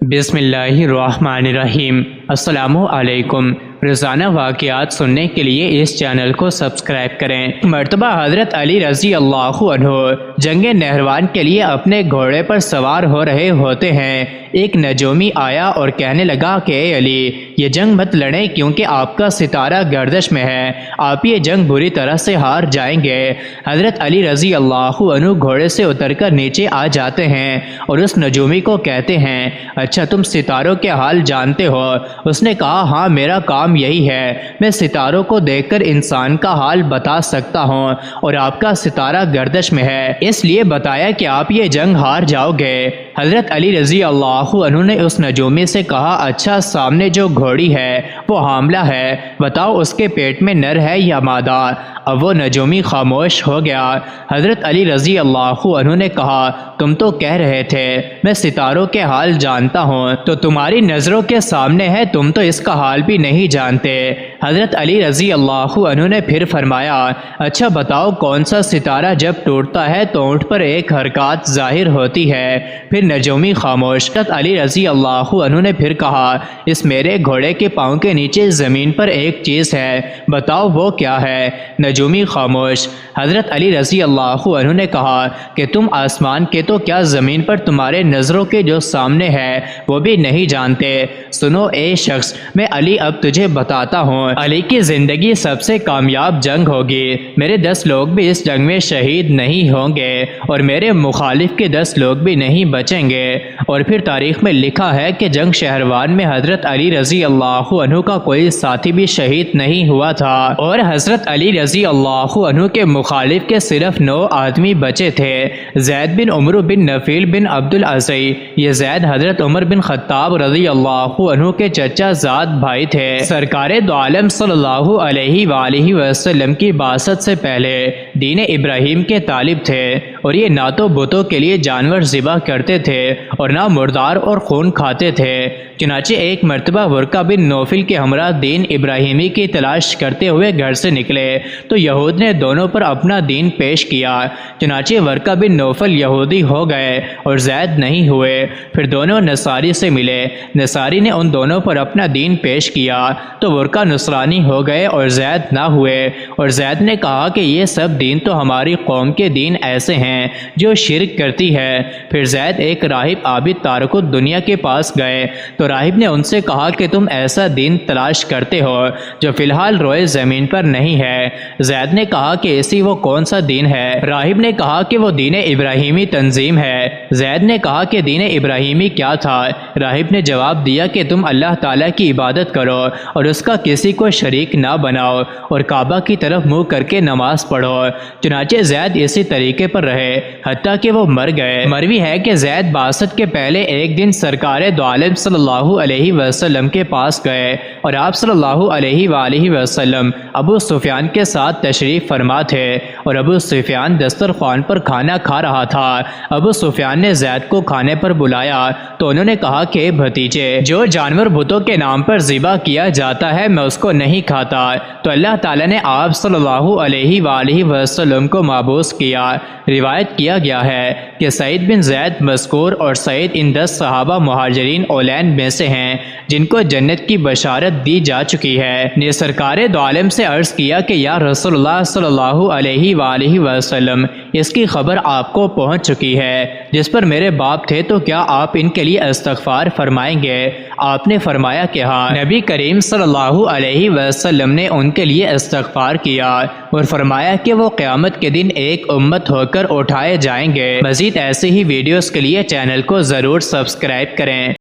بسم اللہ الرحمن الرحیم۔ السلام علیکم۔ روزانہ واقعات سننے کے لیے اس چینل کو سبسکرائب کریں۔ مرتبہ حضرت علی رضی اللہ عنہ جنگ نہروان کے لیے اپنے گھوڑے پر سوار ہو رہے ہوتے ہیں۔ ایک نجومی آیا اور کہنے لگا کہ اے علی، یہ جنگ مت لڑیں کیونکہ آپ کا ستارہ گردش میں ہے، آپ یہ جنگ بری طرح سے ہار جائیں گے۔ حضرت علی رضی اللہ عنہ گھوڑے سے اتر کر نیچے آ جاتے ہیں اور اس نجومی کو کہتے ہیں، اچھا تم ستاروں کے حال جانتے ہو؟ اس نے کہا، ہاں میرا کام یہی ہے، میں ستاروں کو دیکھ کر انسان کا حال بتا سکتا ہوں، اور آپ کا ستارہ گردش میں ہے، اس لیے بتایا کہ آپ یہ جنگ ہار جاؤ گے۔ حضرت علی رضی اللہ عنہ نے اس نجومی سے کہا، اچھا سامنے جو گھوڑی ہے وہ حاملہ ہے، بتاؤ اس کے پیٹ میں نر ہے یا مادہ؟ اب وہ نجومی خاموش ہو گیا۔ حضرت علی رضی اللہ عنہ نے کہا، تم تو کہہ رہے تھے میں ستاروں کے حال جانتا ہوں، تو تمہاری نظروں کے سامنے ہے، تم تو اس کا حال بھی نہیں جانتے۔ حضرت علی رضی اللہ عنہ نے پھر فرمایا، اچھا بتاؤ کون سا ستارہ جب ٹوٹتا ہے تو اونٹ پر ایک حرکات ظاہر ہوتی ہے؟ پھر نجومی خاموش۔ حضرت علی رضی اللہ عنہ نے پھر کہا، اس میرے گھوڑے کے پاؤں کے نیچے زمین پر ایک چیز ہے، بتاؤ وہ کیا ہے؟ نجومی خاموش۔ حضرت علی رضی اللہ عنہ نے کہا کہ تم آسمان کے تو کیا زمین پر تمہارے نظروں کے جو سامنے ہے وہ بھی نہیں جانتے؟ سنو اے شخص، میں علی اب تجھے بتاتا ہوں، علی کی زندگی سب سے کامیاب جنگ ہوگی، میرے 10 لوگ بھی اس جنگ میں شہید نہیں ہوں گے اور میرے مخالف کے 10 لوگ بھی نہیں بچیں گے۔ اور پھر تاریخ میں لکھا ہے کہ جنگ شہروان میں حضرت علی رضی اللہ عنہ کا کوئی ساتھی بھی شہید نہیں ہوا تھا، اور حضرت علی رضی اللہ عنہ کے مخالف کے صرف 9 آدمی بچے تھے، زید بن عمر بن نفیل بن عبد العزی۔ یہ زید حضرت عمر بن خطاب رضی اللہ عنہ کے چچا زاد بھائی تھے۔ سرکار دو عالم صلی اللہ علیہ وآلہ وسلم کی بعثت سے پہلے دین ابراہیم کے طالب تھے، اور یہ نہ تو بتوں کے لیے جانور ذبح کرتے تھے اور نہ مردار اور خون کھاتے تھے۔ چنانچہ ایک مرتبہ ورقہ بن نوفل کے ہمراہ دین ابراہیمی کی تلاش کرتے ہوئے گھر سے نکلے تو یہود نے دونوں پر اپنا دین پیش کیا۔ چنانچہ ورقہ بن نوفل یہودی ہو گئے اور زید نہیں ہوئے۔ پھر دونوں نصاری سے ملے، نصاری نے ان دونوں پر اپنا دین پیش کیا تو ورقہ نصرانی ہو گئے اور زید نہ ہوئے، اور زید نے کہا کہ یہ سب دین تو ہماری قوم کے دین ایسے ہیں جو شرک کرتی ہے۔ پھر زید ایک راہب عابد تارک الدنیا کے پاس گئے تو راہب نے ان سے کہا کہ تم ایسا دین تلاش کرتے ہو جو فی الحال روئے زمین پر نہیں ہے۔ زید نے کہا کہ ایسی وہ کون سا دین ہے؟ راہب نے کہا کہ وہ دین ابراہیمی تنظیم ہے۔ زید نے کہا کہ دین ابراہیمی کیا تھا؟ راہب نے جواب دیا کہ تم اللہ تعالیٰ کی عبادت کرو اور اس کا کسی کو شریک نہ بناؤ اور کعبہ کی طرف منہ کر کے نماز پڑھو۔ چنانچہ زید اسی طریقے پر رہے حتیٰ کہ وہ مر گئے۔ مروی ہے کہ زید بعثت کے پہلے ایک دن سرکار دو عالم صلی اللہ علیہ وسلم کے پاس گئے اور آپ صلی اللہ علیہ وآلہ وسلم ابو سفیان کے ساتھ تشریف فرما تھے، اور ابو سفیان دسترخوان پر کھانا کھا رہا تھا۔ ابو سفیان نے زید کو کھانے پر بلایا تو انہوں نے کہا کہ بھتیجے، جو جانور بتوں کے نام پر ذبح کیا جاتا ہے میں اس کو نہیں کھاتا، تو اللہ تعالیٰ نے آپ صلی اللہ علیہ وآلہ وسلم کو مابوس کیا۔ روایت کیا گیا ہے کہ سعید بن زید مذکور، اور سعید ان 10 صحابہ مہاجرین اولین میں سے ہیں جن کو جنت کی بشارت دی جا چکی ہے۔ نے سرکار دو عالم سے عرض کیا کہ یا رسول اللہ صلی اللہ علیہ وآلہ وسلم، اس کی خبر آپ کو پہنچ چکی ہے جس پر میرے باپ تھے، تو کیا آپ ان کے لیے استغفار فرمائیں گے؟ آپ نے فرمایا کہ ہاں۔ نبی کریم صلی اللہ علیہ وسلم نے ان کے لیے استغفار کیا اور فرمایا کہ وہ قیامت کے دن ایک امت ہو کر اٹھائے جائیں گے۔ مزید ایسے ہی ویڈیوز کے لیے چینل کو ضرور سبسکرائب کریں۔